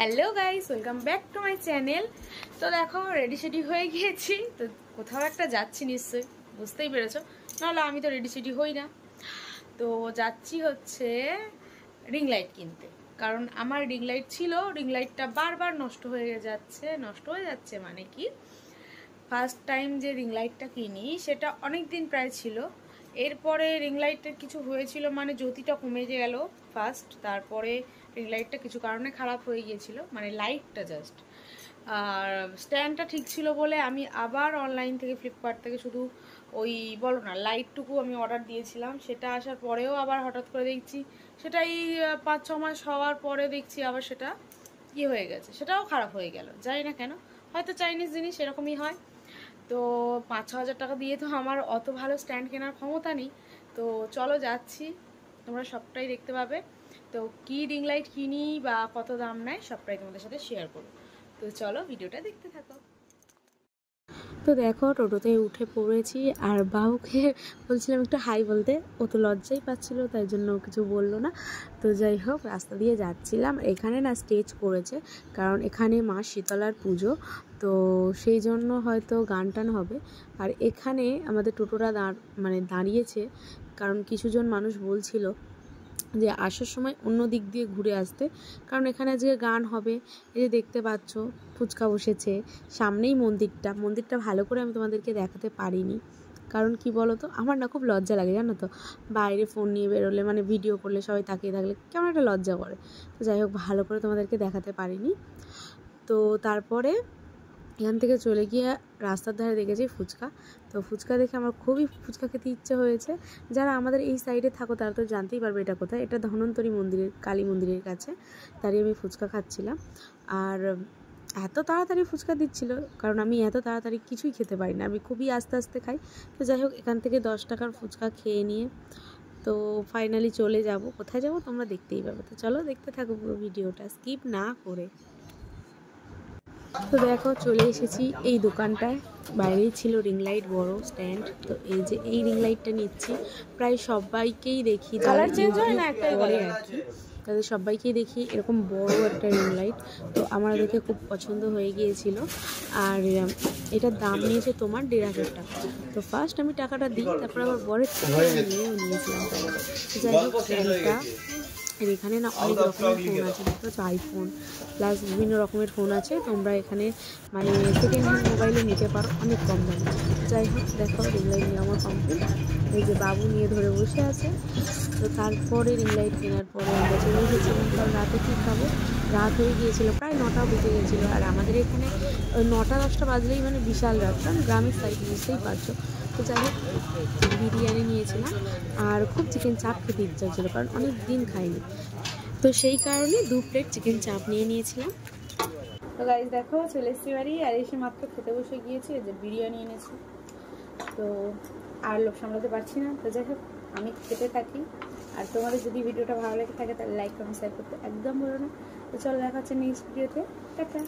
Hello guys, welcome back to my channel. তো দেখো ready সেডি হয়ে গিয়েছি, তো কোথাও একটা যাচ্ছি নিশ্চয়ই, বুঝতেই পেরেছো। নাহলে আমি তো রেডি সেডি হই না। তো যাচ্ছি হচ্ছে রিং লাইট কিনতে, কারণ আমার রিং লাইট ছিল, রিং লাইটটা বারবার নষ্ট হয়ে যাচ্ছে মানে কি, ফার্স্ট টাইম যে রিং লাইটটা কিনি সেটা অনেক দিন প্রায় ছিল। এরপরে রিং লাইটের কিছু হয়েছিল, মানে জ্যোতিটা কমে গেল ফার্স্ট, তারপরে রিং লাইটটা কিছু কারণে খারাপ হয়ে গিয়েছিল, মানে লাইটটা জাস্ট। আর স্ট্যান্ডটা ঠিক ছিল বলে আমি আবার অনলাইন থেকে, ফ্লিপকার্ট থেকে শুধু ওই বলো না লাইটটুকু আমি অর্ডার দিয়েছিলাম, সেটা আসার পরেও আবার হঠাৎ করে দেখছি সেটাই 5-6 মাস হওয়ার পরে দেখছি আবার সেটা ইয়ে হয়ে গেছে, সেটাও খারাপ হয়ে গেল, জানি না কেন, হয়তো চাইনিজ জিনিস এরকমই হয়। তো 5-6 হাজার টাকা দিয়ে তো আমার অত ভালো স্ট্যান্ড কেনার ক্ষমতা নেই। তো চলো যাচ্ছি, তোমরা সবটাই দেখতে পাবে। তো কি রিং লাইট কিনি বা কত দাম নেয় সবটাই তোমাদের সাথে শেয়ার করবো। তো চলো ভিডিওটা দেখতে থাকো। তো দেখো টোটোতে উঠে পড়েছি, আর বাবুকে বলছিলাম একটু হাই বলতে, ও তো লজ্জাই পাচ্ছিল, তাই জন্য কিছু বললো না। তো যাই হোক, রাস্তা দিয়ে যাচ্ছিলাম, এখানে না স্টেজ করেছে, কারণ এখানে মা শীতলার পুজো, তো সেই জন্য হয়তো গান টান হবে। আর এখানে আমাদের টোটোটা দাঁড়িয়েছে, কারণ কিছুজন মানুষ বলছিল যে আসার সময় অন্য দিক দিয়ে ঘুরে আসতে, কারণ এখানে আজকে গান হবে। এই যে দেখতে পাচ্ছ ফুচকা বসেছে, সামনেই মন্দিরটা ভালো করে আমি তোমাদেরকে দেখাতে পারিনি, কারণ কি বলো তো, আমার না খুব লজ্জা লাগে জানো তো, বাইরে ফোন নিয়ে বেরোলে, মানে ভিডিও করলে সবাই তাকিয়ে থাকলে কেমন একটা লজ্জা করে। তো যাই হোক, ভালো করে তোমাদেরকে দেখাতে পারিনি। তো তারপরে এখান থেকে চলে গিয়ে রাস্তার ধারে দেখেছি ফুচকা, তো ফুচকা দেখে আমার খুবই ফুচকা খেতে ইচ্ছে হয়েছে। যারা আমাদের এই সাইডে থাকো তারা তো জানতেই পারবে এটা কোথায়, এটা ধন্বন্তরী মন্দিরের, কালী মন্দিরের কাছে। তারই আমি ফুচকা খাচ্ছিলাম, আর এত তাড়াতাড়ি ফুচকা দিচ্ছিল, কারণ আমি এত তাড়াতাড়ি কিছুই খেতে পারি না, আমি খুবই আস্তে আস্তে খাই। তো যাই হোক, এখান থেকে 10 টাকার ফুচকা খেয়ে নিয়ে তো ফাইনালি চলে যাব। কোথায় যাব তোমরা দেখতেই পাবে, তো চলো দেখতে থাকো পুরো ভিডিওটা স্কিপ না করে। তো দেখো চলে এসেছি এই দোকানটায়, বাইরেই ছিল রিং লাইট বড় স্ট্যান্ড। তো এই যে এই রিং লাইটটা নিচ্ছি, প্রায় সবাইকেই দেখি যারা পরে আর কি, তাদের সবাইকেই দেখি এরকম বড় একটা রিং লাইট। তো আমার দেখে খুব পছন্দ হয়ে গিয়েছিল, আর এটার দাম নিয়েছে তোমার 1,500 টাকা। তো ফার্স্ট আমি টাকাটা দিই, তারপর আবার বরের থেকে নিয়েও নিয়েছিলাম টাকাটা। যাই হোক, ফোনটা আর এখানে না অনেক রকমের ফোন আছে, দেখতে পাচ্ছ আইফোন প্লাস বিভিন্ন রকমের ফোন আছে, তোমরা এখানে মানে সেকেন্ড হ্যান্ড মোবাইলও নিতে পারো অনেক কম দামে। যাই হোক, দেখো রিং লাইট নিয়ে আমার কমপ্লিট, এই যে বাবু নিয়ে ধরে বসে আছে। তো তারপরে রিং লাইট কেনার পরে আমরা চলে এসেছিলাম, কারণ রাতে কী খাবো, রাত হয়ে গিয়েছিলো, প্রায় 9টা বেজে গিয়েছিলো। আর আমাদের এখানে 9টা-10টা বাজলেই মানে বিশাল রাত, কারণ গ্রামের সাইড বুঝতেই পারছো। তো যাই হোক, বিরিয়ানি নিয়েছিলাম, আর খুব চিকেন চাপ খেতে ইচ্ছা ছিল, কারণ অনেক দিন খাইনি, তো সেই কারণে 2 প্লেট চিকেন চাপ নিয়ে নিয়েছিলাম। তো গাইস দেখো চলে এসেছি বাড়ি, আর এসে মাত্র খেতে বসে গিয়েছি, যে বিরিয়ানি এনেছি। তো আর লোক সামলাতে পারছি না, তো যাই হোক আমি খেতে থাকি। আর তোমাদের যদি ভিডিওটা ভালো লেগে থাকে তাহলে লাইক কমেন্ট শেয়ার করতে একদম ভুলো না। তো চলো দেখা হচ্ছে নেক্সট ভিডিওতে, টাটা।